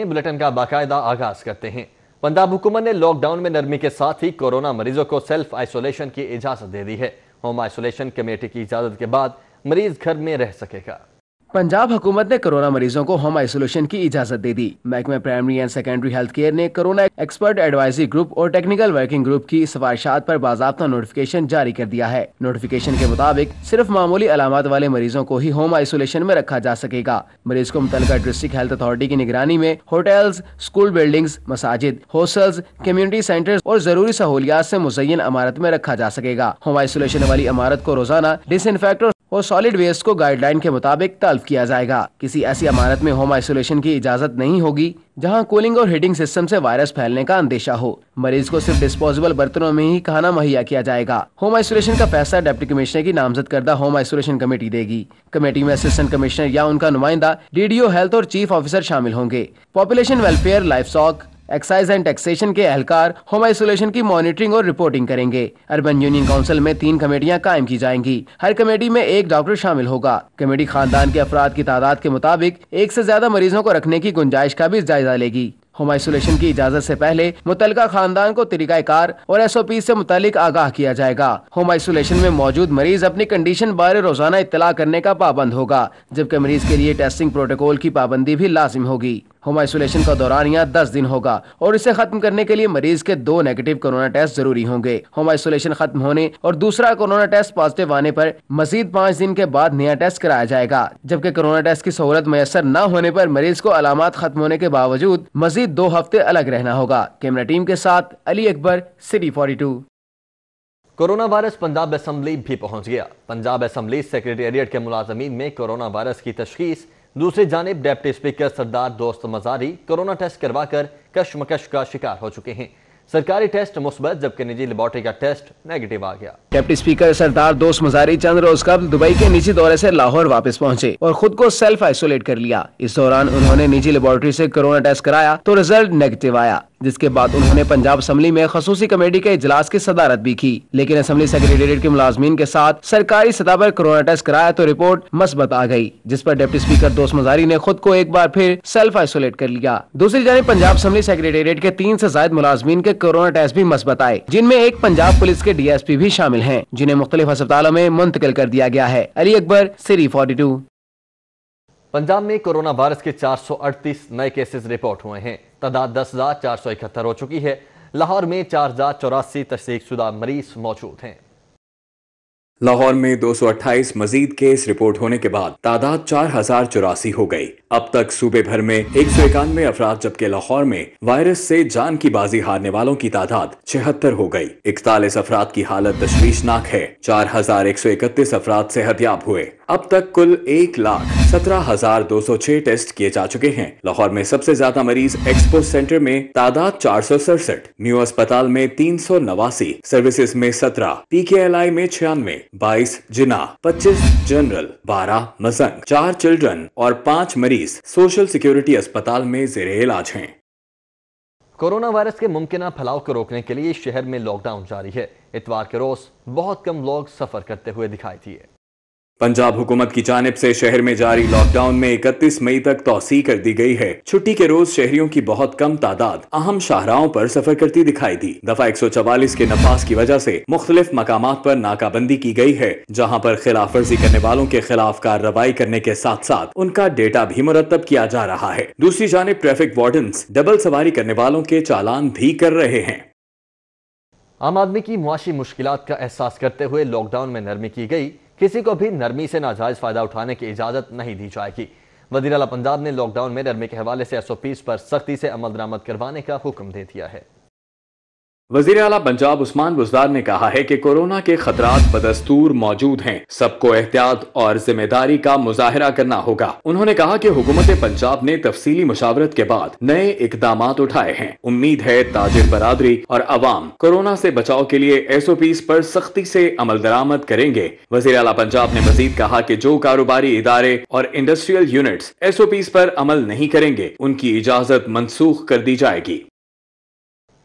Bulletin کا باقاعدہ آغاز کرتے ہیں۔ پنجاب حکومت نے لاک ڈاؤن میں نرمی کے ساتھ ہی کورونا مریضوں کو سیلف آئسولیشن کی اجازت دے دی ہے۔ ہوم آئسولیشن کمیٹی کی اجازت کے بعد مریض گھر میں رہ سکے گا۔ پنجاب حکومت نے کورونا مریضوں کو ہوم آئسولیشن کی اجازت دے دی۔ محکمہ primary and secondary health care نے کورونا ایکسپرٹ ایڈوائزری گروپ اور ٹیکنیکل ورکنگ گروپ کی سفارشات پر باضابطہ نوٹیفیکیشن جاری کر دیا ہے۔ نوٹیفیکیشن کے مطابق صرف معمولی علامات والے مریضوں کو ہی ہوم آئسولیشن میں رکھا جا سکے گا۔ مریض کو متعلقہ ڈسٹرکٹ ہیلتھ اتھارٹی کی نگرانی میں ہوٹلز، اسکول بلڈنگز، مساجد، ہاسٹلز، کمیونٹی سینٹرز اور ضروری سہولیات سے مزین عمارت میں رکھا جا سکے گا۔ ہوم آئسولیشن والی عمارت کو روزانہ ڈس انفیکٹ اور سالڈ ویسٹ کو گائیڈ لائن کے مطابق تلف کیا جائے گا۔ کسی ایسی عمارت میں ہوم آئسولیشن کی اجازت نہیں ہوگی جہاں کولنگ اور ہیٹنگ سسٹم سے وائرس پھیلنے کا اندیشہ ہو۔ مریض کو صرف ڈسپوزیبل برتنوں میں ہی کھانا مہیا کیا جائے گا۔ ہوم آئسولیشن کا فیصلہ ڈپٹی کمشنر کی نامزد کردہ ہوم آئسولیشن کمیٹی دے گی۔ کمیٹی میں اسسٹنٹ کمشنر یا ان کا نمائندہ، DDO ہیلتھ اور چیف آفیسر شامل ہوں گے۔ Population welfare, life stock, excise and taxation کے اہلکار ہوم آئسولیشن کی مانیٹرنگ اور رپورٹنگ کریں گے۔ اربن یونین کونسل میں 3 کمیٹیاں قائم کی جائیں گی۔ ہر کمیٹی میں 1 ڈاکٹر شامل ہوگا۔ کمیٹی خاندان کے افراد کی تعداد کے مطابق 1 سے زیادہ مریضوں کو رکھنے کی گنجائش کا بھی جائزہ لے گی۔ ہوم آئسولیشن کی اجازت سے پہلے متعلقہ خاندان کو طریقہ کار اور SOP سے متعلق آگاہ کیا جائے گا۔ ہوم آئسولیشن میں موجود مریض اپنی کنڈیشن بارے روزانہ اطلاع کرنے کا پابند ہوگا، جبکہ مریض کے لیے ٹیسٹنگ پروٹوکول کی پابندی بھی لازم ہوگی۔ ہوم آئسولیشن کا دورانیہ 10 دن ہوگا اور اسے ختم کرنے کے لیے مریض کے 2 نیگیٹو کورونا ٹیسٹ ضروری ہوں گے۔ ہوم آئسولیشن ختم ہونے اور دوسرا کورونا ٹیسٹ پازیٹیو آنے پر مزید 5 دن کے بعد نیا ٹیسٹ کرایا جائے گا، جبکہ کورونا ٹیسٹ کی سہولت میسر نہ ہونے پر مریض کو علامات ختم ہونے کے باوجود مزید 2 ہفتے الگ رہنا ہوگا۔ کیمرہ ٹیم کے ساتھ Ali Akbar, city 42۔ Corona virus Punjab assembly بھی پہنچ گیا۔ پنجاب اسمبلی سیکریٹریٹ کے ملازمین میں کورونا وائرس کی تشخیص۔ دوسری جانب ڈپٹی اسپیکر سردار دوست مزاری کورونا ٹیسٹ کروا کر کشمکش کا شکار ہو چکے ہیں۔ سرکاری ٹیسٹ مثبت جبکہ نجی لیبارٹری کا ٹیسٹ نیگیٹو آ گیا۔ ڈپٹی اسپیکر سردار دوست مزاری چند روز قبل دبئی کے نجی دورے سے لاہور واپس پہنچے اور خود کو سیلف آئسولیٹ کر لیا۔ اس دوران انہوں نے نجی لیبارٹری سے کورونا ٹیسٹ کرایا تو رزلٹ نیگیٹو آیا، جس کے بعد انہوں نے پنجاب اسمبلی میں خصوصی کمیٹی کے اجلاس کی صدارت بھی کی، لیکن اسمبلی سیکریٹریٹ کے ملازمین کے ساتھ سرکاری سطح پر کورونا ٹیسٹ کرایا تو رپورٹ مثبت آ گئی، جس پر ڈپٹی اسپیکر دوست مزاری نے خود کو ایک بار پھر سیلف آئسولیٹ کر لیا۔ دوسری جانب پنجاب اسمبلی سیکریٹریٹ کے 3 سے زائد ملازمین کے کورونا ٹیسٹ بھی مثبت آئے، جن میں ایک پنجاب پولیس کے DSP بھی شامل ہیں، جنہیں مختلف ہسپتالوں میں منتقل کر دیا گیا ہے۔ علی اکبر، سٹی 42۔ پنجاب میں کورونا وائرس کے 438 نئے کیسز رپورٹ ہوئے ہیں۔ تعداد 10,471 ہو چکی ہے۔ لاہور میں 4,084 تصدیق شدہ مریض موجود ہیں۔ لاہور میں 228 مزید کیس رپورٹ ہونے کے بعد تعداد 4,084 ہو گئی۔ اب تک صوبے بھر میں 191 افراد، جبکہ لاہور میں وائرس سے جان کی بازی ہارنے والوں کی تعداد 76 ہو گئی۔ 41 افراد کی حالت تشویشناک ہے۔ 4,131 افراد صحت یاب ہوئے۔ اب تک کل 1,17,206 ٹیسٹ کیے جا چکے ہیں۔ لاہور میں سب سے زیادہ مریض ایکسپو سینٹر میں تعداد 467، نیو اسپتال میں 389، سروسز میں 17، PKLI میں 96، 22 جناح، 25 جنرل، 12 مزنگ، 4 چلڈرن اور 5 مریض سوشل سیکیورٹی اسپتال میں زیر علاج ہیں۔ کورونا وائرس کے ممکنہ پھیلاؤ کو روکنے کے لیے شہر میں لاک ڈاؤن جاری ہے۔ اتوار کے روز بہت کم لوگ سفر کرتے ہوئے دکھائی دیے۔ پنجاب حکومت کی جانب سے شہر میں جاری لاک ڈاؤن میں 31 مئی تک توسیع کر دی گئی ہے۔ چھٹی کے روز شہریوں کی بہت کم تعداد اہم شاہراہوں پر سفر کرتی دکھائی دی۔ دفعہ 144 کے نفاذ کی وجہ سے مختلف مقامات پر ناکہ بندی کی گئی ہے، جہاں پر خلاف ورزی کرنے والوں کے خلاف کارروائی کرنے کے ساتھ ساتھ ان کا ڈیٹا بھی مرتب کیا جا رہا ہے۔ دوسری جانب ٹریفک وارڈنز ڈبل سواری کرنے والوں کے چالان بھی کر رہے ہیں۔ عام آدمی کی معاشی مشکلات کا احساس کرتے ہوئے لاک ڈاؤن میں نرمی کی گئی۔ کسی کو بھی نرمی سے ناجائز فائدہ اٹھانے کی اجازت نہیں دی جائے گی۔ وزیر اعلیٰ پنجاب نے لاک ڈاؤن میں نرمی کے حوالے سے SOPs پر سختی سے عمل درآمد کروانے کا حکم دے دیا ہے۔ وزیر اعلیٰ پنجاب عثمان بزدار نے کہا ہے کہ کورونا کے خطرات بدستور موجود ہیں، سب کو احتیاط اور ذمہ داری کا مظاہرہ کرنا ہوگا۔ انہوں نے کہا کہ حکومت پنجاب نے تفصیلی مشاورت کے بعد نئے اقدامات اٹھائے ہیں۔ امید ہے تاجر برادری اور عوام کورونا سے بچاؤ کے لیے SOPs پر سختی سے عمل درآمد کریں گے۔ وزیر اعلیٰ پنجاب نے مزید کہا کہ جو کاروباری ادارے اور انڈسٹریل یونٹس SOPs پر عمل نہیں کریں گے، ان کی اجازت منسوخ کر دی جائے گی۔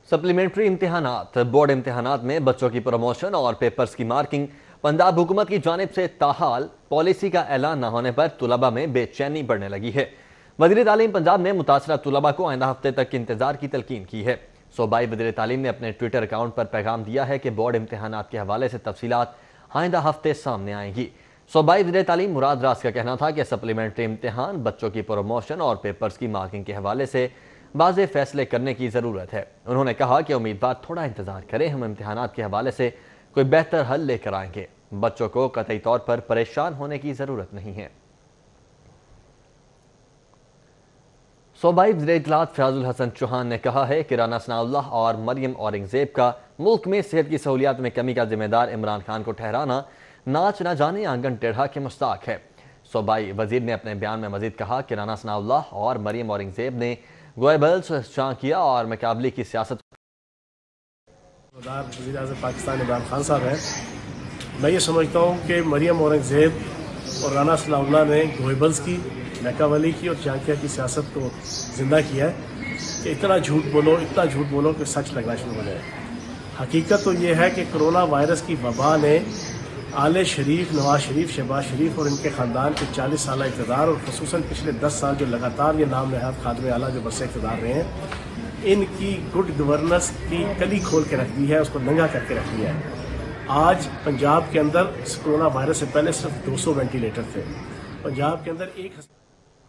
سپلیمنٹری امتحانات، بورڈ امتحانات میں بچوں کی پروموشن اور پیپرز کی مارکنگ پنجاب حکومت کی جانب سے تاحال پالیسی کا اعلان نہ ہونے پر طلباء میں بے چینی بڑھنے لگی ہے۔ वज़ीर तालीम पंजाब ने मुतासरा तुलबा को आइंदा हफ्ते तक इंतजार की तलकीन की है। सूबाई वज़ीर तालीम ने अपने ट्विटर अकाउंट पर पैगाम दिया है कि बोर्ड इम्तिहानात के हवाले से तफसीलात आइंदा हफ्ते सामने आएंगी। सूबाई वज़ीर तालीम मुराद रास का कहना था कि सप्लीमेंट्री इम्तिहान, बच्चों की प्रमोशन और पेपर्स की मार्किंग के हवाले से वाज़ेह फैसले करने की ज़रूरत है। उन्होंने कहा कि उम्मीदवार थोड़ा इंतजार करें, हम इम्तिहानात के हवाले से कोई बेहतर हल लेकर आएंगे। बच्चों को कतई तौर पर परेशान होने की ज़रूरत नहीं है। सूबाई वज़ीर इत्तलात फयाजुल हसन चौहान ने कहा है कि राना सनाउल्लाह और मरियम औरंगज़ेब का मुल्क में सेहत की सहूलियात में कमी का जिम्मेदार इमरान खान को ठहराना नाच न जाने आंगन टेढ़ा के मुस्ताक है। सूबाई वज़ीर ने अपने बयान में मजीद कहा कि राना सनाउल्लाह और मरियम औरंगज़ेब ने गोएबल्स, चांकिया और मुकाबले की सियासत वज़ीर-ए-आज़म पाकिस्तान इमरान खान साहब हैं। मैं ये समझता हूँ कि मरियम औरंगज़ेब और राना सनाउल्लाह ने गोएबल्स की, मैकावली की और चांकिया की सियासत को ज़िंदा किया है कि इतना झूठ बोलो कि सच लगना शुरू हो जाए। हकीकत तो ये है कि कोरोना वायरस की वबा ने आले शरीफ, नवाज शरीफ, शहबाज शरीफ और इनके ख़ानदान के 40 साल इक़्तिदार और ख़ुसूसन पिछले 10 साल जो लगातार ये नाम नहाद खादमे आला जो बरसे इक़्तिदार रहे हैं, इनकी गुड गवर्नेंस की कली खोल के रख दी है, उसको नंगा करके रख दिया है। आज पंजाब के अंदर कोरोना वायरस से पहले सिर्फ 200 वेंटिलेटर थे। पंजाब के अंदर एक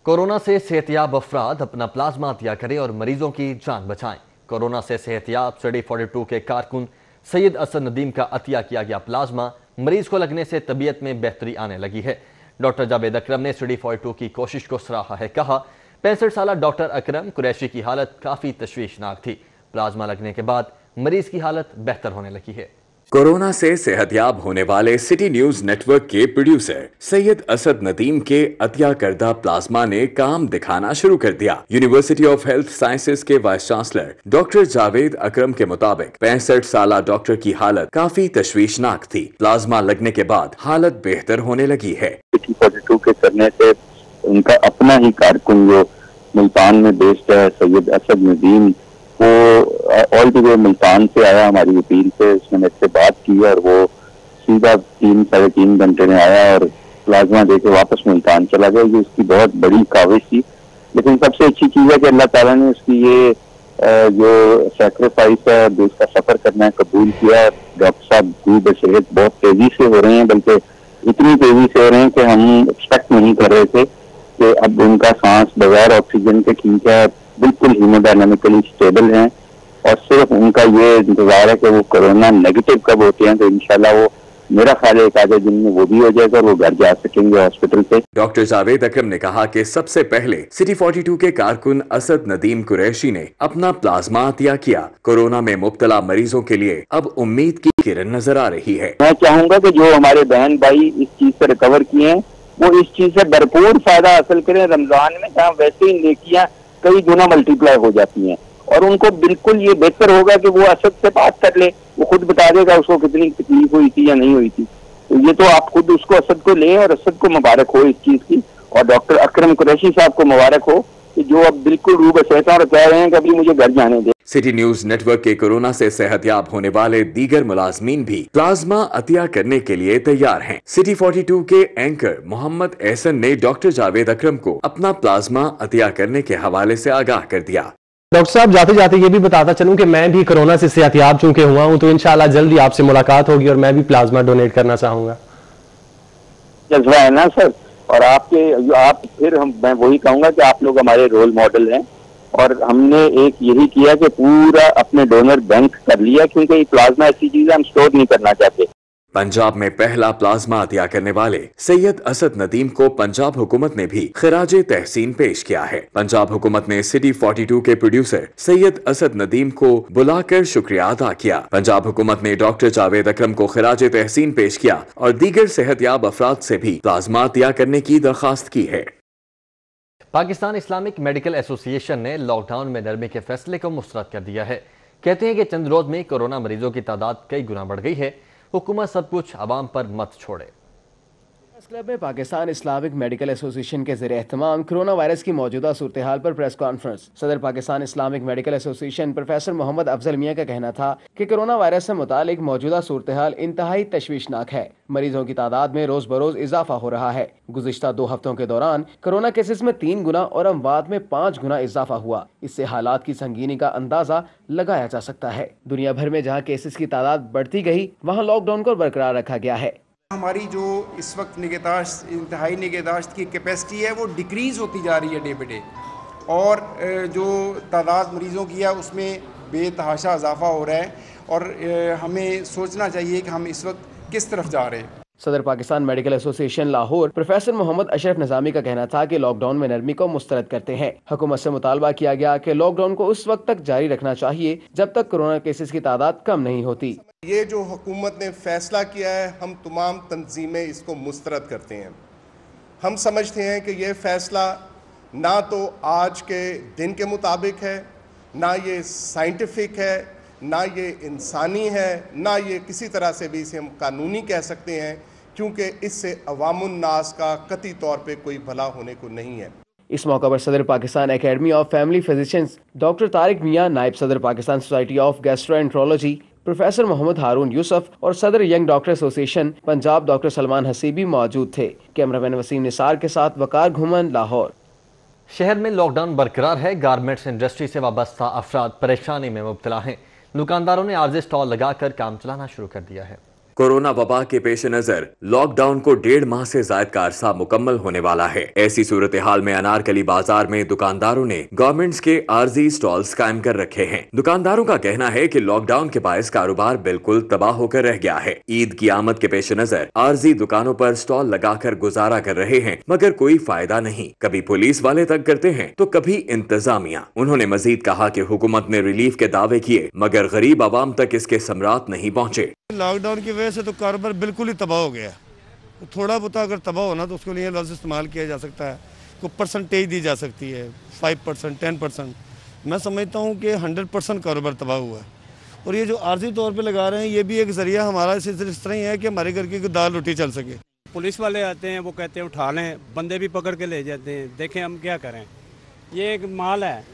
कोरोना से सेहतियाब अफराद अपना प्लाज्मा अतिया करें और मरीजों की जान बचाएं। कोरोना से सेहतियाब सिटी 42 के कारकुन सैयद असद नदीम का अतिया किया गया प्लाज्मा मरीज को लगने से तबीयत में बेहतरी आने लगी है। डॉक्टर जावेद अकरम ने सिटी 42 की कोशिश को सराहा है। कहा, 65 साल डॉक्टर अकरम कुरैशी की हालत काफ़ी तशवीशनाक थी। प्लाज्मा लगने के बाद मरीज की हालत बेहतर होने लगी है। कोरोना से सेहतयाब होने वाले सिटी न्यूज नेटवर्क के प्रोड्यूसर सैयद असद नदीम के अतिया करदा प्लाज्मा ने काम दिखाना शुरू कर दिया। यूनिवर्सिटी ऑफ हेल्थ साइंसेज के वाइस चांसलर डॉक्टर जावेद अकरम के मुताबिक 65 साल डॉक्टर की हालत काफी तशवीशनाक थी। प्लाज्मा लगने के बाद हालत बेहतर होने लगी है। सिटी 42 के करने से उनका अपना ही कारकुन जो मुल्तान में बेस्ड है, सैयद असद नदीम, वो ऑल द वे मुल्तान से आया हमारी अपील पे। उसने मेरे से बात की और वो सीधा 3-3.5 घंटे में आया और प्लाज्मा देके वापस मुल्तान चला गया। ये उसकी बहुत बड़ी काविश थी, लेकिन सबसे अच्छी चीज़ है कि अल्लाह ताला ने उसकी ये जो सेक्रीफाइस है, जो उसका सफर करना है, कबूल किया। डॉक्टर साहब दूर सेहत बहुत तेजी से हो रहे हैं, बल्कि इतनी तेजी से हो रहे हैं कि हम एक्सपेक्ट नहीं कर रहे थे कि अब उनका सांस बगैर ऑक्सीजन के ठीक है, बिल्कुल हीमोडायनामिकली स्टेबल हैं और सिर्फ उनका ये इंतजार है कि वो कोरोना नेगेटिव कब होते हैं, तो इंशाल्लाह वो मेरा ख्याल है एक आधे दिन में वो भी हो जाएगा और वो घर जा सकेंगे हॉस्पिटल से। डॉक्टर जावेद अकरम ने कहा कि सबसे पहले सिटी 42 के कारकुन असद नदीम कुरैशी ने अपना प्लाज्मा अतिया किया। कोरोना में मुब्तला मरीजों के लिए अब उम्मीद की किरण नजर आ रही है। मैं चाहूंगा कि जो हमारे बहन भाई इस चीज से रिकवर किए हैं वो इस चीज से भरपूर फायदा हासिल करें। रमजान में जहाँ वैसे ही नेकियां कई गुना मल्टीप्लाई हो जाती हैं और उनको बिल्कुल ये बेहतर होगा कि वो असद से बात कर ले, वो खुद बता देगा उसको कितनी तकलीफ हुई थी या नहीं हुई थी। तो ये तो आप खुद उसको असद को लें और असद को मुबारक हो इस चीज की, और डॉक्टर अकरम कुरैशी साहब को मुबारक हो कि जो अब बिल्कुल रूबे सेहत और कह रहे हैं कि अभी मुझे घर जाने दे। सिटी न्यूज नेटवर्क के कोरोना से सेहतयाब होने वाले दीगर मुलाजमीन भी प्लाज्मा अतिया करने के लिए तैयार हैं। सिटी 42 के एंकर मोहम्मद एहसन ने डॉक्टर जावेद अकरम को अपना प्लाज्मा अतिया करने के हवाले से आगाह कर दिया। डॉक्टर साहब, जाते जाते ये भी बताता चलूं कि मैं भी कोरोना से सेहतयाब चूंकि हुआ हूं, तो इंशाल्लाह जल्दी आपसे मुलाकात होगी और मैं भी प्लाज्मा डोनेट करना चाहूंगा। जज्बा है ना सर, और आप फिर मैं वही कहूंगा कि आप लोग हमारे रोल मॉडल हैं और हमने एक यही किया कि पूरा अपने डोनर बैंक कर लिया, क्योंकि ये प्लाज्मा ऐसी चीज है हम स्टोर नहीं करना चाहते। पंजाब में पहला प्लाज्मा अतिया करने वाले सैयद असद नदीम को पंजाब हुकूमत ने भी खिराजे तहसीन पेश किया है। पंजाब हुकूमत ने सिटी 42 के प्रोड्यूसर सैयद असद नदीम को बुलाकर शुक्रिया अदा किया। पंजाब हुकूमत ने डॉक्टर जावेद अकरम को खिराजे तहसीन पेश किया और दीगर सेहतयाब अफराद से भी प्लाज्मा अतिया करने की दरखास्त की है। पाकिस्तान इस्लामिक मेडिकल एसोसिएशन ने लॉकडाउन में नरमी के फैसले को मुस्तरद कर दिया है। कहते हैं कि चंद रोज में कोरोना मरीजों की तादाद कई गुना बढ़ गई है। हुकूमत सब कुछ आवाम पर मत छोड़े। क्लब में पाकिस्तान इस्लामिक मेडिकल एसोसिएशन के ज़रिए एहतमाम कोरोना वायरस की मौजूदा सूरत-ए-हाल पर प्रेस कॉन्फ्रेंस। सदर Pakistan Islamic medical association professor Mohammad Afzal Mian का कहना था कि कोरोना वायरस से मुतालिक मौजूदा सूरत-ए-हाल इंतहाई तशवीशनाक है। मरीजों की तादाद में रोज बरोज इजाफा हो रहा है। गुज़िश्ता 2 हफ्तों के दौरान कोरोना केसेस में 3 गुना और अमवात में 5 गुना इजाफा हुआ। इससे हालात की संगीनी का अंदाजा लगाया जा सकता है। दुनिया भर में जहाँ केसेस की तादाद बढ़ती गई, वहाँ लॉकडाउन को बरकरार रखा गया है। हमारी जो इस वक्त निगहदाश्त, इंतहाई निगहदाश्त की कैपेसिटी है वो डिक्रीज़ होती जा रही है डे बाई डे, और जो तादाद मरीज़ों की है उसमें बेतहाशा इजाफा हो रहा है, और हमें सोचना चाहिए कि हम इस वक्त किस तरफ जा रहे हैं। सदर Pakistan medical association Lahore professor Mohammad Ashraf Nizami का कहना था कि लॉकडाउन में नरमी को मुस्तरद करते हैं। हुकूमत से मुतालबा किया गया कि लॉकडाउन को उस वक्त तक जारी रखना चाहिए जब तक कोरोना केसेस की तादाद कम नहीं होती। ये जो हुकूमत ने फैसला किया है, हम तमाम तंजीमें इसको मुस्तरद करते हैं। हम समझते हैं कि ये फैसला ना तो आज के दिन के मुताबिक है, ना ये साइंटिफिक है, ना ये इंसानी है, ना ये किसी तरह से भी इसे हम कानूनी कह सकते हैं, क्योंकि इससे अवामुन्नास का कतई तौर पे कोई भला होने को नहीं है। इस मौका पर सदर Pakistan academy of family physicians doctor Tariq Mian, नायब सदर Pakistan society of gastroenterology professor Mohammad Haroon Yousuf और सदर young doctor association Punjab doctor Salman Hasibi मौजूद थे। कैमरामैन वसीम निसार के साथ वकार घुमन, लाहौर। शहर में लॉकडाउन बरकरार है। गारमेंट्स इंडस्ट्री से वाबस्ता अफराद परेशानी में मुब्तला हैं। दुकानदारों ने आर्जी स्टॉल लगाकर काम चलाना शुरू कर दिया है। कोरोना वबा के पेश नजर लॉकडाउन को 1.5 माह से जायद का अरसा मुकम्मल होने वाला है। ऐसी सूरत हाल में अनारकली बाजार में दुकानदारों ने गवर्नमेंट्स के आर्जी स्टॉल्स कायम कर रखे हैं। दुकानदारों का कहना है कि लॉकडाउन के बायस कारोबार बिल्कुल तबाह होकर रह गया है। ईद की आमद के पेश नजर आर्जी दुकानों पर स्टॉल लगाकर गुजारा कर रहे हैं, मगर कोई फायदा नहीं। कभी पुलिस वाले तक करते हैं तो कभी इंतजामिया। उन्होंने मजीद कहा कि हुकूमत ने रिलीफ के दावे किए, मगर गरीब आवाम तक इसके समरात नहीं पहुँचे। लॉकडाउन की वजह से तो कारोबार बिल्कुल ही तबाह हो गया। थोड़ा बहुत अगर तबाह होना तो उसके लिए लफ्ज़ इस्तेमाल किया जा सकता है, कोई परसेंटेज दी जा सकती है, 5%, 10%। मैं समझता हूँ कि 100% कारोबार तबाह हुआ है, और ये जो आर्जी तौर पे लगा रहे हैं ये भी एक ज़रिया हमारा इस तरह ही है कि हमारे घर की दाल रोटी चल सके। पुलिस वाले आते हैं, वो कहते हैं उठा लें, बंदे भी पकड़ के ले जाते हैं। देखें हम क्या करें। ये एक माल है,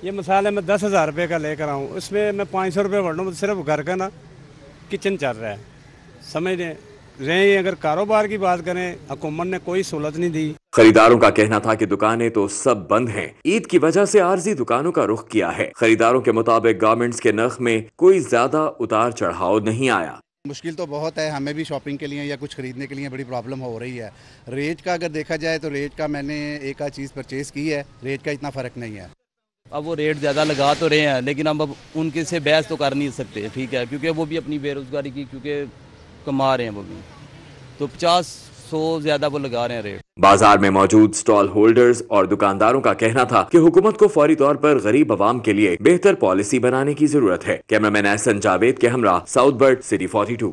ये मसाले मैं 10,000 रुपये का लेकर आऊँ, उसमें मैं 500 रुपये भर लूँ, सिर्फ घर का ना किचन चल रहा है। समझ रहे हैं, अगर कारोबार की बात करें, हुकूमत ने कोई सहूलत नहीं दी। खरीदारों का कहना था कि दुकानें तो सब बंद हैं। ईद की वजह से आर्जी दुकानों का रुख किया है। खरीदारों के मुताबिक गारमेंट्स के नर्ख में कोई ज्यादा उतार चढ़ाव नहीं आया। मुश्किल तो बहुत है, हमें भी शॉपिंग के लिए या कुछ खरीदने के लिए बड़ी प्रॉब्लम हो रही है। रेट का अगर देखा जाए तो रेट का मैंने एक आध चीज़ परचेज़ की है, रेट का इतना फ़र्क नहीं है। अब वो रेट ज़्यादा लगा तो रहे हैं, लेकिन हम अब उनके से बहस तो कर नहीं सकते, ठीक है, क्योंकि वो भी अपनी बेरोज़गारी की क्योंकि कमा रहे हैं वो भी, तो 50-100 ज़्यादा वो लगा रहे हैं रेट। बाजार में मौजूद स्टॉल होल्डर्स और दुकानदारों का कहना था कि हुकूमत को फौरी तौर पर गरीब आवाम के लिए बेहतर पॉलिसी बनाने की जरूरत है। कैमरामैन एहसन जावेद के हमरा, साउथ बर्ड, सिटी 42।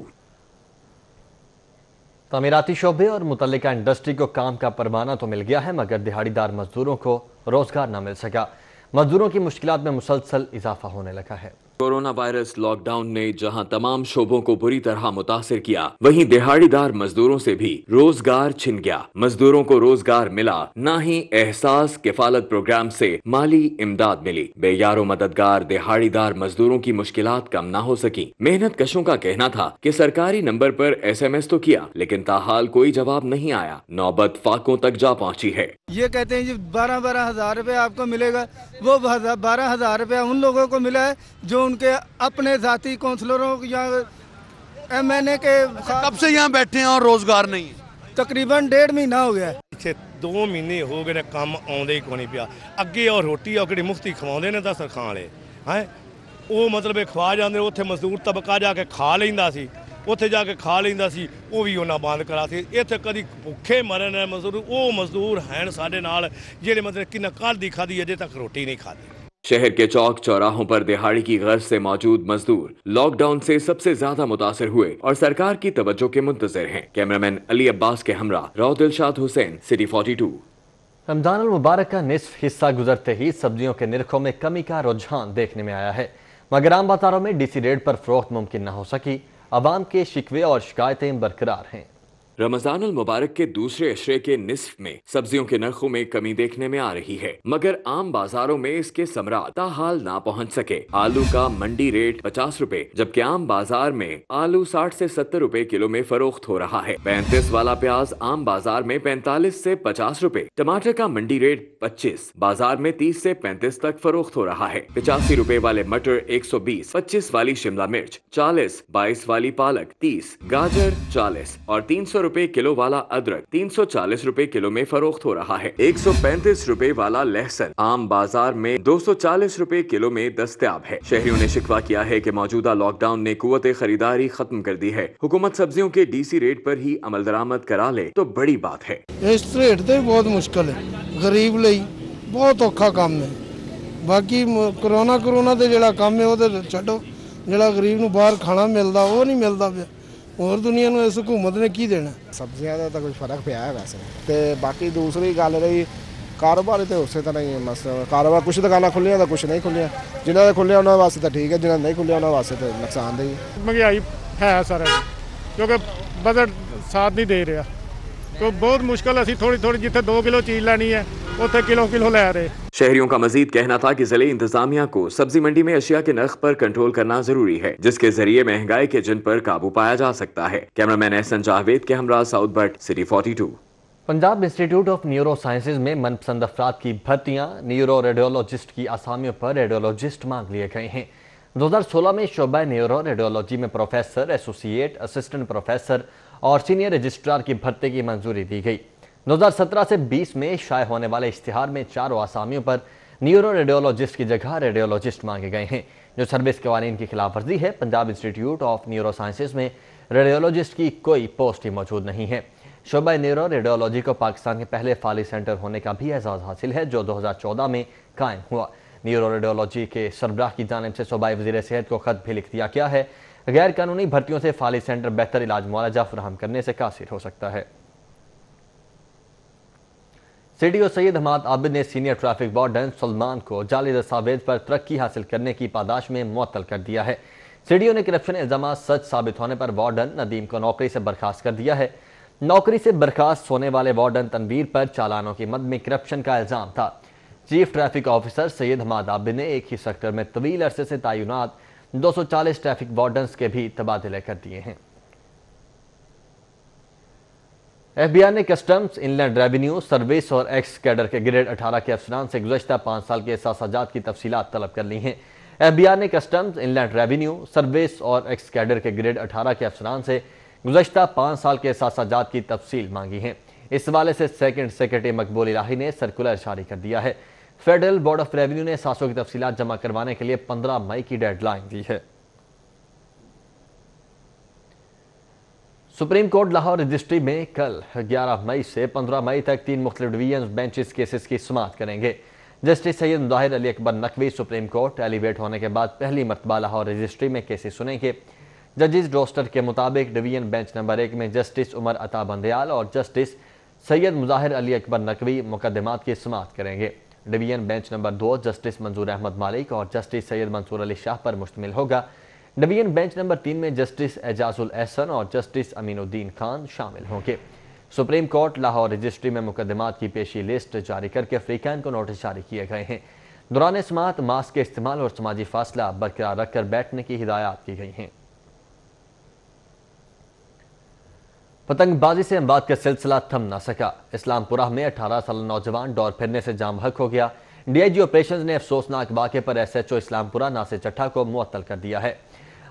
तामीराती शोबे और मुतल्लिका इंडस्ट्री को काम का परवाना तो मिल गया है, मगर दिहाड़ीदार मजदूरों को रोजगार न मिल सका। मजदूरों की मुश्किलात में मुसलसल इजाफा होने लगा है। कोरोना वायरस लॉकडाउन ने जहां तमाम शोबों को बुरी तरह मुतासिर किया, वहीं दिहाड़ीदार मजदूरों से भी रोजगार छिन गया। मजदूरों को रोजगार मिला, न ही एहसास किफालत प्रोग्राम से माली इमदाद मिली। बेयारो मददगार दिहाड़ीदार मजदूरों की मुश्किलात कम न हो सकी। मेहनत कशों का कहना था कि सरकारी नंबर पर SMS तो किया, लेकिन ताहाल कोई जवाब नहीं आया। नौबत फाकों तक जा पहुंची है। ये कहते हैं जी 12-12 हज़ार रुपये आपको मिलेगा, वो 12,000 रुपया उन लोगों को मिला है जो उनके अपने साथी काउंसलरों या MNA के। कब से यहाँ बैठे हैं और रोजगार नहीं है? तकरीबन 1.5 महीना हो गया। पिछले 2 महीने हो गए काम आउंदे ही कोई नहीं पिया। अगे और रोटी और मुफ्ती खवाते ने दस खाण वाले है, वो मतलब खवा जाते, उत्थे मजदूर तबका जाके खा लेंदा सी, उत्थे जाके खा लेंदा सी, वो भी उन्हें बंद करा सी। इत्थे कदी भुखे मरन मजदूर, वो मजदूर हैं साडे नाल जेड़े मतलब कि कल दी खादी अजे तक रोटी नहीं खाती। शहर के चौक चौराहों पर दिहाड़ी की गर्ज से मौजूद मजदूर लॉकडाउन से सबसे ज्यादा मुतासिर हुए और सरकार की तवज्जो के मुंतज़िर हैं। कैमरामैन अली अब्बास के हमरा, राव दिलशाद हुसैन, सिटी 42। रमजान अल मुबारक का निस्फ हिस्सा गुजरते ही सब्जियों के निर्खों में कमी का रुझान देखने में आया है, मगर आम बाजारों में DC रेट पर फरोख्त मुमकिन न हो सकी। अवाम के शिकवे और शिकायतें बरकरार हैं। रमजान अल मुबारक के दूसरे अशरे के निस्फ में सब्जियों के नरखों में कमी देखने में आ रही है, मगर आम बाजारों में इसके समरात ताहाल ना पहुंच सके। आलू का मंडी रेट 50 रुपए, जबकि आम बाजार में आलू 60 से 70 रुपए किलो में फरोख्त हो रहा है। 35 वाला प्याज आम बाजार में 45 से 50 रुपए, टमाटर का मंडी रेट 25, बाजार में 30 से 35 तक फरोख्त हो रहा है। 85 रुपए वाले मटर 120, 25 वाली शिमला मिर्च 40, 22 वाली पालक 30, गाजर 40 और 300 रुपए किलो वाला अदरक 340 रुपए किलो में फरोख्त हो रहा है। 135 रुपए वाला लहसुन आम बाजार में 240 रुपए किलो में दस्तयाब है। शहरियों ने शिकवा किया है कि मौजूदा लॉकडाउन ने कुव्वत खरीदारी खत्म कर दी है। हुकूमत सब्जियों के डीसी रेट पर ही अमल दरामद करा ले तो बड़ी बात है। इस रेट ते बहुत मुश्किल है, गरीब ਲਈ बहुत औखा काम है। बाकी कोरोना ਤੇ ਜਿਹੜਾ ਕੰਮ ਹੈ ਉਹ ਤੇ ਛੱਡੋ, ਜਿਹੜਾ ਗਰੀਬ ਨੂੰ ਬਾਹਰ ਖਾਣਾ ਮਿਲਦਾ ਉਹ ਨਹੀਂ ਮਿਲਦਾ ਪਿਆ। ਹੋਰ ਦੁਨੀਆ ਨੂੰ ਇਸ ਹਕੂਮਤ ਨੇ ਕੀ ਦੇਣਾ। ਸਬਜ਼ੀਆਂ ਦਾ ਤਾਂ ਕੁਝ ਫਰਕ ਪਿਆ ਹੈ ਵੈਸੇ, ਤੇ ਬਾਕੀ ਦੂਸਰੀ ਗੱਲ ਰਹੀ ਕਾਰੋਬਾਰ ਤੇ ਉਸੇ ਤਰ੍ਹਾਂ ਹੀ ਮਸਲਾ। ਕਾਰੋਬਾਰ ਕੁਝ ਦੁਕਾਨਾਂ ਖੁੱਲੀਆਂ ਤਾਂ ਕੁਝ ਨਹੀਂ ਖੁੱਲੀਆਂ, ਜਿਨ੍ਹਾਂ ਦੇ ਖੁੱਲਿਆ ਉਹਨਾਂ ਵਾਸਤੇ ਤਾਂ ਠੀਕ ਹੈ, ਜਿਨ੍ਹਾਂ ਨਹੀਂ ਖੁੱਲਿਆ ਉਹਨਾਂ ਵਾਸਤੇ ਤਾਂ ਨੁਕਸਾਨਦੇਹੀ। ਮਹਿੰਗਾਈ ਹੈ ਸਾਰਿਆਂ ਦੀ, ਕਿਉਂਕਿ ਬਜਟ ਸਾਥ ਨਹੀਂ ਦੇ ਰਿਹਾ, तो बहुत मुश्किल असी थोड़ी जिथे 2 किलो चीज़ लेनी है उथे किलो लै रहे। शहरियों का मजीद कहना था कि जिले इंतजामिया को सब्जी मंडी में अशिया के नर्ख पर कंट्रोल करना जरूरी है, जिसके जरिए महंगाई के जिन पर काबू पाया जा सकता है। कैमरामैन एहसन जावेद के हमरा south but city 42। Punjab institute of neuro sciences में मनपसंद अफराद की भर्तियां, न्यूरो रेडियोलॉजिस्ट की आसामियों पर रेडियोलॉजिस्ट मांग लिए गए हैं। 2016 में शोबा न्यूरो रेडियोलॉजी में प्रोफेसर, एसोसिएट, असिस्टेंट प्रोफेसर और सीनियर रजिस्ट्रार की भर्ती की मंजूरी दी गई। 2017 से 20 में शाये होने वाले इश्तिहार में 4 आसामियों पर न्यूरो रेडियोलॉजिस्ट की जगह रेडियोलॉजिस्ट मांगे गए हैं, जो सर्विस कवानीन की खिलाफ वर्जी है। Punjab institute of neuro sciences में रेडियोलॉजिस्ट की कोई पोस्ट ही मौजूद नहीं है। शोबा न्यूरो रेडियोलॉजी को पाकिस्तान के पहले फाली सेंटर होने का भी एजाज़ हासिल है, जो 2014 में कायम हुआ। न्यूरो रेडियोलॉजी के सरबराह की जानिब से सूबाई वज़ीर सेहत को खत भी लिख दिया गया है। गैर कानूनी भर्तियों से फाली सेंटर बेहतर इलाज मुआवजा फराहम करने से कासिर हो सकता है। सीडीओ सैयद हमाद आबिद ने सीनियर ट्रैफिक वार्डन सलमान को जाली दस्तावेज पर तरक्की हासिल करने की पादाश में मुअत्तल कर दिया है। सीडीओ ने करप्शन इल्जाम सच साबित होने पर वार्डन नदीम को नौकरी से बर्खास्त कर दिया है। नौकरी से बर्खास्त होने वाले वार्डन तनवीर पर चालानों की मद में करप्शन का इल्जाम था। Chief traffic officer Syed Hammad Abid ने एक ही सेक्टर में तवील अरसे से तैनात 240 ट्रैफिक वार्डन्स के भी तबादले कर दिए हैं। FBI ने कस्टम्स, इनलैंड रेवेन्यू सर्विस और एक्स कैडर के ग्रेड 18 के अफसरान से गुज़श्ता 5 साल के एहसासाजात की तफसीलात तलब कर ली हैं। FBI ने कस्टम्स, इनलैंड रेवेन्यू सर्विस और एक्स कैडर के ग्रेड 18 के अफसरान से गुज़श्ता 5 साल के एहसासाजात की तफसील मांगी है। इस हवाले से सेकंड सेक्रेटरी मकबूल इलाही ने सर्कुलर जारी कर दिया है। फेडरल बोर्ड ऑफ रेवेन्यू ने सासों की तफसीलात जमा करवाने के लिए 15 मई की डेडलाइन दी है। सुप्रीम कोर्ट लाहौर रजिस्ट्री में कल 11 मई से 15 मई तक 3 मुख्तलिफ डिवीजन बेंचेस केसेस की सुनवाई करेंगे। Justice Syed Mazahar Ali Akbar Naqvi supreme court elevate होने के बाद पहली मरतबा लाहौर रजिस्ट्री में केसेस सुनेंगे। जजेस रोस्टर के मुताबिक डिवीजन बेंच नंबर 1 में जस्टिस उमर अता बंदयाल और जस्टिस सैयद मुजाहिर अली अकबर नकवी मुकदमात की सुनवाई करेंगे। डिवीजन बेंच नंबर 2 जस्टिस मंजूर अहमद मालिक और जस्टिस सैयद मंसूर अली शाह पर मुश्तमिल होगा। डिवीजन बेंच नंबर 3 में जस्टिस एजाजुल एहसन और जस्टिस अमीनुद्दीन खान शामिल होंगे। सुप्रीम कोर्ट लाहौर रजिस्ट्री में मुकदमात की पेशी लिस्ट जारी करके अफ्रीकन को नोटिस जारी किए गए हैं। दौरान समाअत मास्क के इस्तेमाल और समाजी फासला बरकरार रखकर बैठने की हिदायत की गई हैं। पतंगबाजी से अमवात का सिलसिला थम न सका। इस्लामपुरा में 18 साल नौजवान डोर फिरने से जाम हक हो गया। डीआईजी ऑपरेशंस ने अफसोसनाक वाक़े पर एसएचओ इस्लामपुरा नासिर चट्टा को मुअत्तल कर दिया है।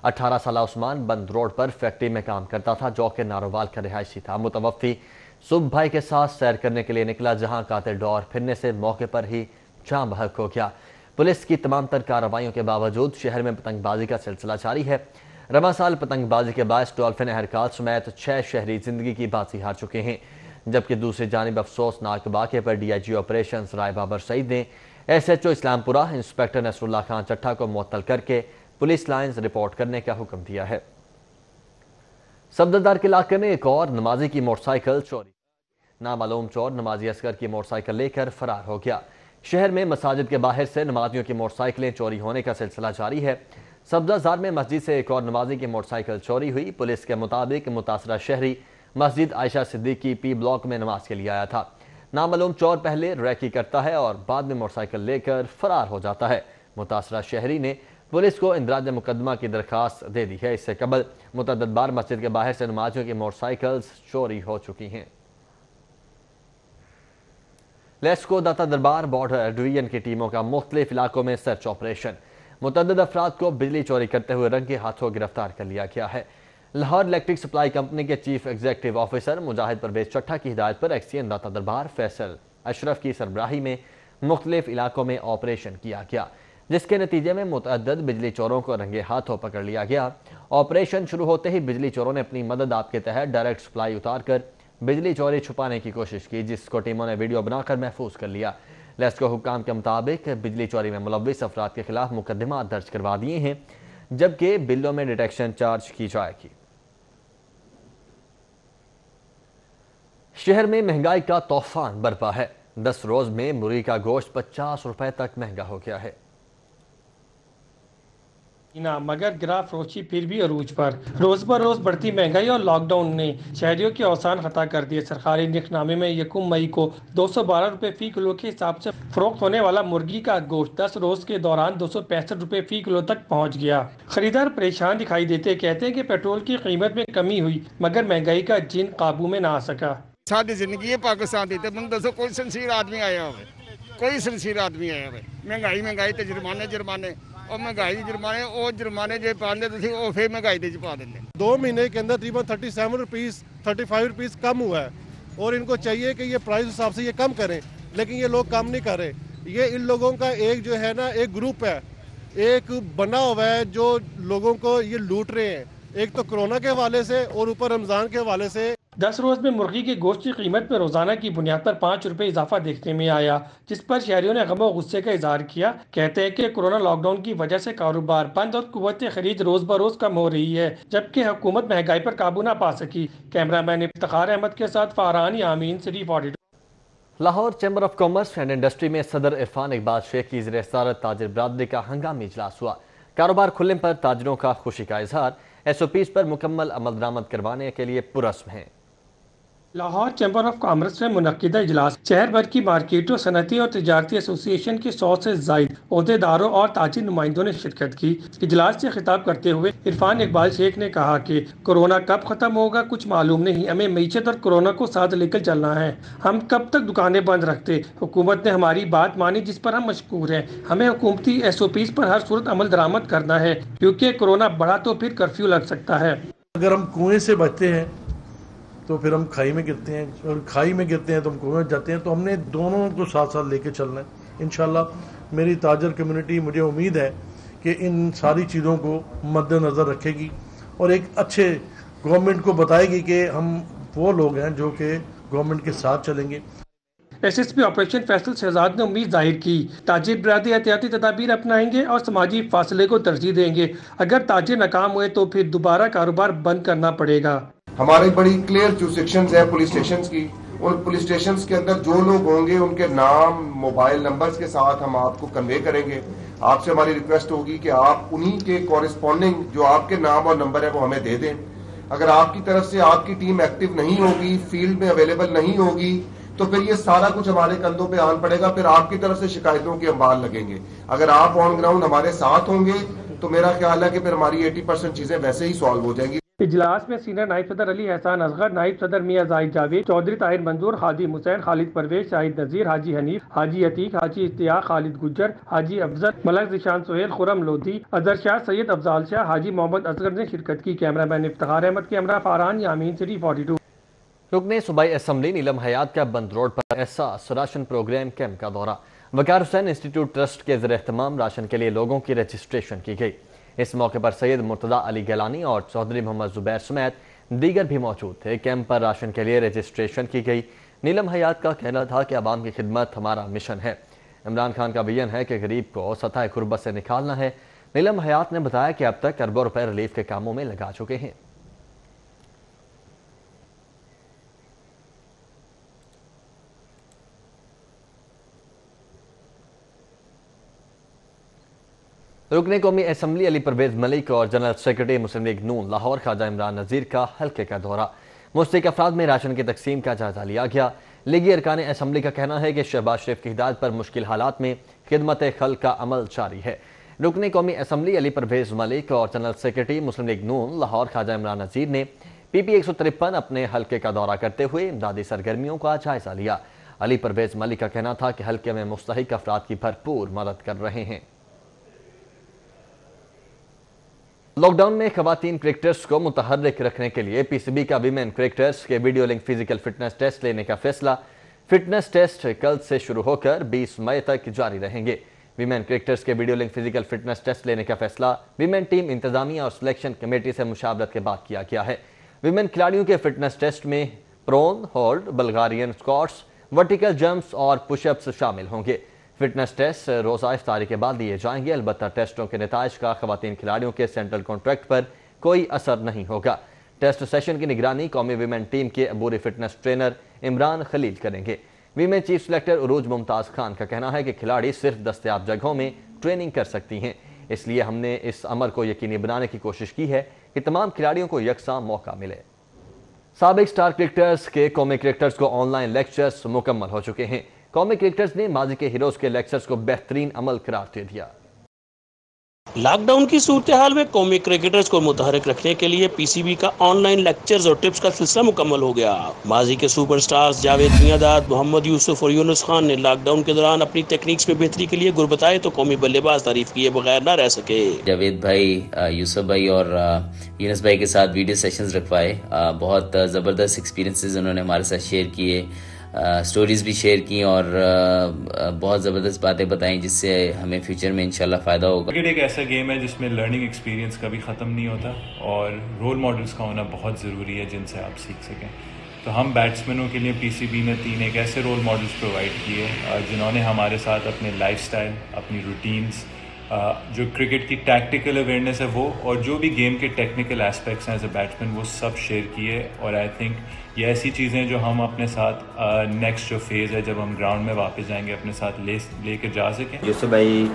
18 साल उस्मान बंद रोड पर फैक्ट्री में काम करता था, जो कि नारोवाल का रिहायशी था। मुतवफ़ी सुबह भाई के साथ सैर करने के लिए निकला, जहां कातिल डोर फिरने से मौके पर ही जाम हक हो गया। पुलिस की तमाम तर कार्रवाइयों के बावजूद शहर में पतंगबाजी का सिलसिला जारी है। रवा साल पतंगबाजी के बायस डॉल्फिन अहरकाल समेत 6 शहरी जिंदगी की बाजी हार चुके हैं, जबकि दूसरी जानिब अफसोसनाक वाक़े पर डीआईजी ऑपरेशंस राय बाबर सईद ने एसएचओ इस्लामपुरा इंस्पेक्टर नसरुल्लाह खान चट्टा को मुअत्तल करके पुलिस लाइन्स रिपोर्ट करने का हुक्म दिया है। सफदरदार के इलाके में एक और नमाजी की मोटरसाइकिल चोरी। नामालूम चोर नमाजी असगर की मोटरसाइकिल लेकर फरार हो गया। शहर में मसाजिद के बाहर से नमाजियों की मोटरसाइकिलें चोरी होने का सिलसिला जारी है। सब्जाजार में मस्जिद से एक और नमाजी की मोटरसाइकिल चोरी हुई। पुलिस के मुताबिक मुतासरा शहरी مسجد عائشہ صدیقی پی بلاک میں نماز کے لیے آیا تھا۔ نامعلوم چور پہلے ریکی کرتا ہے اور بعد میں موٹر سائیکل لے کر فرار ہو جاتا ہے۔ متاثرہ شہری نے پولیس کو اندراج مقدمہ کی درخواست دے دی ہے۔ اس سے قبل متعدد بار مسجد کے باہر سے نمازیوں کی موٹر سائیکلز چوری ہو چکی ہیں۔ لیسکو داتا دربار بارڈر ڈویژن کی ٹیموں کا مختلف علاقوں میں سرچ آپریشن۔ متعدد افراد کو بجلی چوری کرتے ہوئے رنگے ہاتھوں گرفتار کر لیا گیا ہے۔ لاہور الیکٹرک سپلائی کمپنی کے چیف ایگزیکٹو آفیسر مجاہد پرویز چٹھا کی ہدایت پر ایکسین داتا دربار فیصل اشرف کی سربراہی میں مختلف علاقوں میں آپریشن کیا گیا، جس کے نتیجے میں متعدد بجلی چوروں کو رنگے ہاتھوں پکڑ لیا گیا۔ آپریشن شروع ہوتے ہی بجلی چوروں نے اپنی مدد آپ کے تحت ڈائریکٹ سپلائی اتار کر بجلی چوری چھپانے کی کوشش کی، جس کو ٹیموں نے ویڈیو بنا کر محفوظ کر لیا۔ لیسکو حکام کے مطابق بجلی چوری میں ملوث افراد کے خلاف مقدمات درج کروا دیے ہیں، جبکہ بلوں میں ڈیٹیکشن چارج کی جائے گی۔ شہر میں مہنگائی کا طوفان برپا ہے۔ 10 روز میں مرغی کا گوشت 50 روپے تک مہنگا ہو گیا ہے۔ مگر گرا فروشی پھر بھی عروج پر۔ روز بروز بڑھتی مہنگائی اور لاک ڈاؤن نے شہریوں کے اوزان خطا کر دیے۔ سرکاری نرخ نامے میں 1 مئی کو 212 روپے فی کلو کے حساب سے فروخت ہونے والا مرغی کا گوشت 10 روز کے دوران 265 روپے فی کلو تک پہنچ گیا۔ خریدار پریشان دکھائی دیتے کہتے ہیں کہ پیٹرول کی قیمت میں کمی ہوئی مگر مہنگائی کا جن قابو میں نہ آ سکا۔ ساری زندگی ہے پاکستان دیتے من دسو کوئی سنسیر آدمی آیا ہوئے، کوئی سنسیر آدمی آیا ہوئے۔ مہنگائی تے جرمانے اور مہنگائی جرمانے اور جرمانے جو پاندے تھے وہ پھر مہنگائی دے پا دیتے۔ 2 مہینے کے اندر تقریباً 37 روپیز 35 روپیز کم ہوا ہے اور ان کو چاہیے کہ یہ پرائز حساب سے یہ کم کریں، لیکن یہ لوگ کم نہیں کر رہے۔ یہ ان لوگوں کا ایک جو ہے نا ایک گروپ ہے، ایک بنا ہوا ہے جو لوگوں کو یہ لوٹ رہے ہیں، ایک تو کرونا کے حوالے سے اور اوپر رمضان کے حوالے سے۔ 10 روز میں مرغی کے گوشت کی قیمت میں روزانہ کی بنیاد پر 5 روپے اضافہ دیکھنے میں آیا، جس پر شہریوں نے غم و غصے کا اظہار کیا۔ کہتے ہیں کہ کورونا لاک ڈاؤن کی وجہ سے کاروبار بند اور قوت خرید روز بروز کم ہو رہی ہے، جبکہ حکومت مہنگائی پر قابو نہ پا سکی۔ کیمرہ مین افتخار احمد کے ساتھ Farhan Yamin, city 42۔ Lahore chamber of commerce and industry میں صدر عرفان اقبال شیخ کی زیر صدارت تاجر برادری کا ہنگامی اجلاس ہوا۔ کاروبار کھلنے پر تاجروں کا خوشی کا اظہار، SOPs پر مکمل عمل درآمد کروانے کے لیے پرعزم ہیں۔ لاہور چیمبر آف کامرس میں منعقدہ اجلاس شہر بھر کی مارکیٹوں، صنعتی اور تجارتی ایسوسی ایشن کے 100 سے زائد عہدیداروں اور تاجر نمائندوں نے شرکت کی۔ اجلاس سے خطاب کرتے ہوئے عرفان اقبال شیخ نے کہا کہ کورونا کب ختم ہوگا کچھ معلوم نہیں، ہمیں معیشت اور کورونا کو ساتھ لے کر چلنا ہے۔ ہم کب تک دکانیں بند رکھتے؟ حکومت نے ہماری بات مانی جس پر ہم مشکور ہیں۔ ہمیں حکومتی SOPs پر ہر صورت عمل درآمد کرنا ہے کیونکہ کورونا بڑھا تو پھر کرفیو لگ سکتا ہے۔ اگر ہم کنویں سے بچتے ہیں تو پھر ہم کھائی میں گرتے ہیں، اور کھائی میں گرتے ہیں تو ہم کنویں میں جاتے ہیں، تو ہم نے دونوں کو ساتھ ساتھ لے کے چلنا ہے۔ انشاءاللہ میری تاجر کمیونٹی مجھے امید ہے کہ ان ساری چیزوں کو مد نظر رکھے گی اور ایک اچھے گورنمنٹ کو بتائے گی کہ ہم وہ لوگ ہیں جو کہ گورنمنٹ کے ساتھ چلیں گے۔ SSP آپریشن فیصل شہزاد نے امید ظاہر کی تاجر برادری احتیاطی تدابیر اپنائیں گے اور سماجی فاصلے کو ترجیح دیں گے۔ اگر تاجر ناکام ہوئے تو پھر دوبارہ کاروبار بند کرنا پڑے گا۔ ہماری بڑی کلیئر جورسڈکشنز ہیں پولیس اسٹیشنز کی، اور پولیس اسٹیشنز کے اندر جو لوگ ہوں گے ان کے نام موبائل نمبرز کے ساتھ ہم آپ کو کنوے کریں گے۔ آپ سے ہماری ریکویسٹ ہوگی کہ آپ انہی کے کورسپونڈنگ جو آپ کے نام اور نمبر ہے وہ ہمیں دے دیں۔ اگر آپ کی طرف سے آپ کی ٹیم ایکٹیو نہیں ہوگی، فیلڈ میں اویلیبل نہیں ہوگی، تو پھر یہ سارا کچھ ہمارے کندھوں پہ آن پڑے گا، پھر آپ کی طرف سے شکایتوں کے انبار لگیں گے۔ اگر آپ آن گراؤنڈ ہمارے ساتھ ہوں گے تو میرا خیال ہے کہ پھر ہماری 80% چیزیں ویسے ہی سالو ہو جائیں گی۔ اجلاس میں سینئر نائب صدر علی احسان اصغر، نائب صدر میاں زاہد جاوید، چودھری طاہر منظور، خادم حسین، خالد پرویز، شاہد نذیر، حاجی حنیف، حاجی عتیق، حاجی اشتیاق، خالد گجر، حاجی افضل، ملک ذیشان سہیل، خرم لودھی، اظہر شاہ، سید افضال شاہ، حاجی محمد اصغر نے شرکت کی۔ کیمرہ مین افتخار احمد، کیمرہ فارہان یامین، سٹی 42۔ رکن صوبائی اسمبلی نیلم حیات کا بند روڈ پر احساس راشن پروگرام کیمپ کا دورہ۔ وقار حسین انسٹیٹیوٹ ٹرسٹ کے زیر اہتمام راشن کے لیے لوگوں کی رجسٹریشن کی گئی۔ اس موقع پر سید مرتضی علی گیلانی اور چودھری محمد زبیر سمیت دیگر بھی موجود تھے۔ کیمپ پر راشن کے لیے رجسٹریشن کی گئی۔ نیلم حیات کا کہنا تھا کہ عوام کی خدمت ہمارا مشن ہے۔ عمران خان کا ویژن ہے کہ غریب کو سطح غربت سے نکالنا ہے۔ نیلم حیات نے بتایا کہ اب تک اربوں روپے ریلیف کے کاموں میں لگا چکے ہیں۔ رکن قومی اسمبلی علی پرویز ملک اور جنرل سیکرٹری مسلم لیگ نون لاہور خواجہ عمران نذیر کا حلقے کا دورہ۔ मुस्तहिक अफराद में राशन की तकसीम का जायजा लिया गया। लीगी अरकान असम्बली का कहना है कि शहबाज शरीफ की हिदायत पर मुश्किल हालात में खिदमत खल्क का अमल जारी है। रुकन कौमी असम्बली अली परवेज मलिक और जनरल सेक्रेटरी मुस्लिम लीग नून लाहौर ख्वाजा इमरान नज़ीर ने PP 153 अपने हल्के का दौरा करते हुए इमदादी सरगर्मियों का जायजा लिया। अली परवेज मलिक का कहना था कि हल्के में मुस्तहिक अफराद की भरपूर मदद कर रहे हैं। लॉकडाउन में खवातीन क्रिकेटर्स को मुतहर्रिक रखने के लिए PCB का वीमेन क्रिकेटर्स के video link physical fitness test लेने का फैसला। फिटनेस टेस्ट कल से शुरू होकर 20 मई तक जारी रहेंगे। वीमेन क्रिकेटर्स के video link physical fitness test लेने का फैसला वीमेन टीम इंतजामिया और सिलेक्शन कमेटी से मुशावरत के बाद किया गया है। वीमेन खिलाड़ियों के फिटनेस टेस्ट में prone, hold, Bulgarian squats, vertical jumps और पुशअप्स शामिल होंगे। फिटनेस टेस्ट रोज़ा इफ्तारी के बाद लिए जाएंगे। अलबत्ता टेस्टों के नताइज का खवातीन खिलाड़ियों के सेंट्रल कॉन्ट्रैक्ट पर कोई असर नहीं होगा। टेस्ट सेशन की निगरानी कौमी वीमेन टीम के अबूरी फिटनेस ट्रेनर इमरान खलील करेंगे। वीमेन चीफ सेलेक्टर उरूज मुमताज़ खान का कहना है कि खिलाड़ी सिर्फ दस्तयाब जगहों में ट्रेनिंग कर सकती हैं, इसलिए हमने इस अमर को यकीनी बनाने की कोशिश की है कि तमाम खिलाड़ियों को यकसा मौका मिले। साबिक स्टार क्रिकेटर्स के कौमी क्रिकेटर्स को ऑनलाइन लेक्चर्स मुकम्मल हो चुके हैं। कौमी क्रिकेटर्स ने माजी के हीरोज के लेक्चर्स को बेहतरीन अमल करार दे दिया। लॉकडाउन की सूरत हाल में कौमी क्रिकेटर्स को मुतहरिक रखने के लिए PCB का ऑनलाइन लेक्चर्स और टिप्स का सिलसिला मुकम्मल हो गया। माजी के सुपरस्टार्स जावेद मियांदाद, मोहम्मद यूसुफ और यूनुस खान ने लॉकडाउन के दौरान अपनी टेक्निक्स में बेहतरी के लिए गुर बताए तो कौमी बल्लेबाज तारीफ किए बगैर न रह सके। जावेद भाई, यूसुफ भाई और यूनुस भाई के साथ वीडियो सेशंस रखवाए। बहुत ज़बरदस्त एक्सपीरियंसेस उन्होंने हमारे साथ शेयर किए, स्टोरीज भी शेयर की और बहुत ज़बरदस्त बातें बताई जिससे हमें फ्यूचर में इंशाल्लाह फ़ायदा होगा। क्रिकेट एक ऐसा गेम है जिसमें लर्निंग एक्सपीरियंस कभी ख़त्म नहीं होता और रोल मॉडल्स का होना बहुत ज़रूरी है जिनसे आप सीख सकें। तो हम बैट्समैनों के लिए PCB ने 3 एक ऐसे रोल मॉडल्स प्रोवाइड किए जिन्होंने हमारे साथ अपने लाइफस्टाइल, अपनी रूटीन्स, जो क्रिकेट की टैक्टिकल अवेयरनेस है वो और जो भी गेम के टेक्निकल एस्पेक्ट्स हैं एज अ बैट्समैन वो सब शेयर किए। और आई थिंक ये ऐसी चीज़ें जो हम अपने साथ नेक्स्ट जो फेज़ है जब हम ग्राउंड में वापस जाएंगे अपने साथ लेकर जा सकें। यूसुफ भाई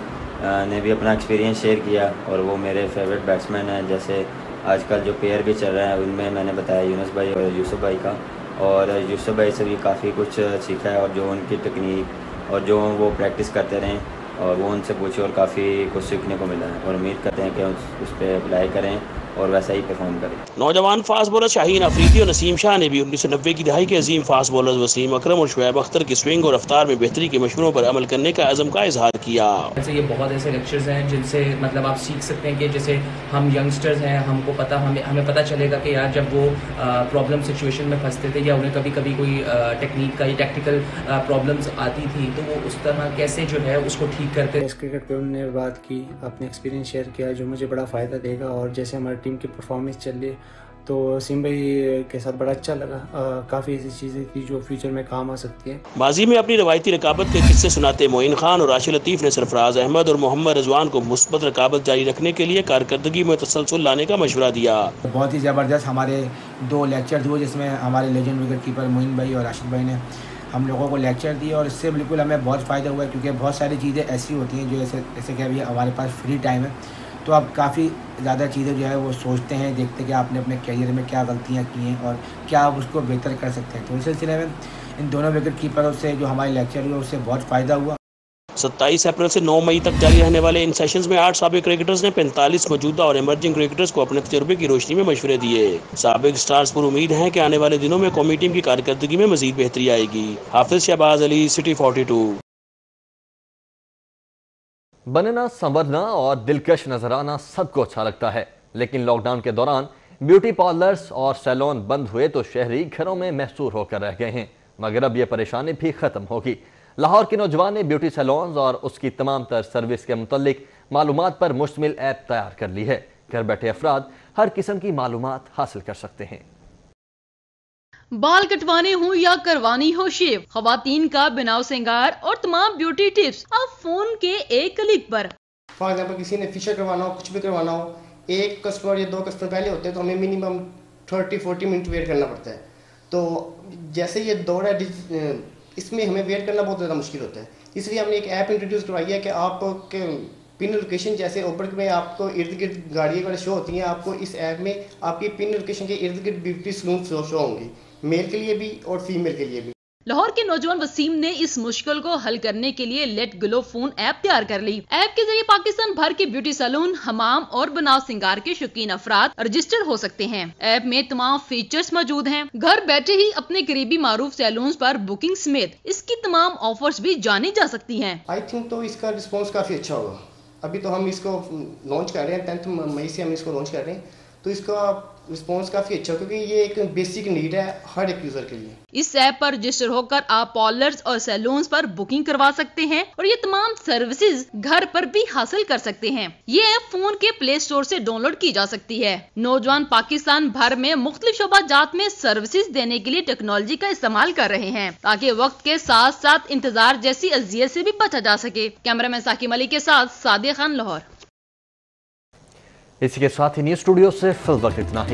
ने भी अपना एक्सपीरियंस शेयर किया और वो मेरे फेवरेट बैट्समैन हैं। जैसे आजकल जो प्लेयर भी चल रहे हैं उनमें मैंने बताया यूनुस भाई और यूसुफ भाई का, और यूसुफ भाई से भी काफ़ी कुछ सीखा है और जो उनकी टेक्निक और जो वो प्रैक्टिस करते रहें और वो उनसे पूछे और काफ़ी कुछ सीखने को मिला है और उम्मीद करते हैं कि उस पर अप्लाई करें और वैसा ही परफॉर्म करें। नौजवान फास्ट बॉलर शाहीन अफरीदी और नसीम शाह ने भी 1990 की दहाई के अजीम फास्ट बॉलर्स वसीम अकरम और शुएब अख्तर की स्विंग और रफ्तार में बेहतरी के मशवरों पर अमल करने का अज़म का इजहार किया। जैसे ये बहुत ऐसे लेक्चर्स हैं जिनसे मतलब आप सीख सकते हैं कि जैसे हम यंगस्टर्स हैं, हमको पता हमें पता चलेगा कि यार जब वो प्रॉब्लम सिचुएशन में फंसते थे या उन्हें कभी कभी कोई टेक्निक का या टेक्निकल प्रॉब्लम्स आती थी तो वो उस तरह कैसे जो है उसको ठीक करते। इस क्रिकेट पे उन्होंने बात की, अपने एक्सपीरियंस शेयर किया जो मुझे बड़ा फ़ायदा देगा और जैसे हमारी टीम की परफॉर्मेंस चल रही तो सिम भाई के साथ बड़ा अच्छा लगा। काफ़ी ऐसी चीज़ें थी जो फ्यूचर में काम आ सकती है। माजी में अपनी रवायती रकाबत के किस्से सुनाते मोइन खान और राशिद लतीफ़ ने सरफराज अहमद और मोहम्मद रिजवान को मुस्बत रकाबत जारी रखने के लिए कारकर्दगी में तसलसल लाने का मशवरा दिया। बहुत ही ज़बरदस्त हमारे 2 लेक्चर हुए जिसमें हमारे लेजेंड विकेट कीपर मोइन भाई और राशिद भाई ने हम लोगों को लेक्चर दिए और इससे बिल्कुल हमें बहुत फ़ायदा हुआ क्योंकि बहुत सारी चीज़ें ऐसी होती हैं जो जैसे कि अभी हमारे पास फ्री टाइम है तो आप काफ़ी ज़्यादा चीज़ें जो है वो सोचते हैं, देखते हैं कि आपने अपने करियर में क्या गलतियां की हैं और क्या आप उसको बेहतर कर सकते हैं। तो इस सिलसिले में इन दोनों विकेट कीपरों से जो हमारे लेक्चर हुए उससे बहुत फ़ायदा हुआ। 27 अप्रैल से 9 मई तक जारी रहने वाले इन सेशंस में 8 साबिक क्रिकेटर्स ने 45 मौजूदा और इमर्जिंग क्रिकेटर्स को अपने तजुर्बे की रोशनी में मशवरे दिए। साबिक स्टार्स पर उम्मीद है कि आने वाले दिनों में कौमी टीम की कारकर्दगी में मजीद बेहतरी आएगी। हाफिज शहबाज अली, सिटी 42। बनना, संवरना और दिलकश नजर आना सबको अच्छा लगता है, लेकिन लॉकडाउन के दौरान ब्यूटी पार्लर्स और सैलून बंद हुए तो शहरी घरों में महसूर होकर रह गए हैं। मगर अब यह परेशानी भी खत्म होगी। लाहौर के नौजवान ने ब्यूटी सैलून्स और उसकी तमाम तर सर्विस के मुतल्लिक मालूमात पर मुश्तमिल ऐप तैयार कर ली है। घर बैठे अफराद हर किस्म की मालूमात हासिल कर सकते हैं। बाल कटवाने हो या करवानी हो शेव, खवातीन का बिनाव सिंगार और तमाम ब्यूटी टिप्स अब फोन के एक क्लिक पर। फॉर एग्जाम्पल किसी ने फेशियल करवाना हो, कुछ भी करवाना हो, एक कस्टमर या 2 कस्टमर पहले होते हैं तो हमें मिनिमम 30-40 मिनट वेट करना पड़ता है। तो जैसे ये दौर है इसमें हमें वेट करना बहुत ज़्यादा मुश्किल होता है, इसलिए हमने एक ऐप इंट्रोड्यूस करवाई है कि आप पिन लोकेशन जैसे उबर में आपको इर्द गिर्द गाड़ियाँ वगैरह शो होती हैं, आपको इस ऐप में आपकी पिन लोकेशन के इर्द गिर्द ब्यूटी सलून शो होंगी, मेल के लिए भी और फीमेल के लिए भी। लाहौर के नौजवान वसीम ने इस मुश्किल को हल करने के लिए लेट ग्लो फोन ऐप तैयार कर ली। ऐप के जरिए पाकिस्तान भर के ब्यूटी सैलून, हमाम और बनाव सिंगार के शौकीन अफराद रजिस्टर हो सकते हैं। ऐप में तमाम फीचर्स मौजूद हैं। घर बैठे ही अपने करीबी मारूफ सैलून पर बुकिंग समेत इसकी तमाम ऑफर्स भी जानी जा सकती हैं। आई थिंक तो इसका रिस्पॉन्स काफी अच्छा होगा। अभी तो हम इसको लॉन्च कर रहे हैं, 10 मई से हम इसको लॉन्च कर रहे हैं, तो इसका रिस्पॉन्स काफी अच्छा, क्योंकि ये एक बेसिक नीड है हर एक यूजर के लिए। इस ऐप पर रजिस्टर होकर आप पार्लर्स और सैलून्स पर बुकिंग करवा सकते हैं और ये तमाम सर्विसेज घर पर भी हासिल कर सकते हैं। ये ऐप फोन के प्ले स्टोर से डाउनलोड की जा सकती है। नौजवान पाकिस्तान भर में मुख्तलिफ शोबाजात में सर्विसेज देने के लिए टेक्नोलॉजी का इस्तेमाल कर रहे हैं, ताकि वक्त के साथ साथ इंतजार जैसी अजियत से भी बचा जा सके। कैमरामैन साकिब अली के साथ सादिया खान, लाहौर। इसी के साथ ही न्यूज स्टूडियो से फिल वक्त इतना ही।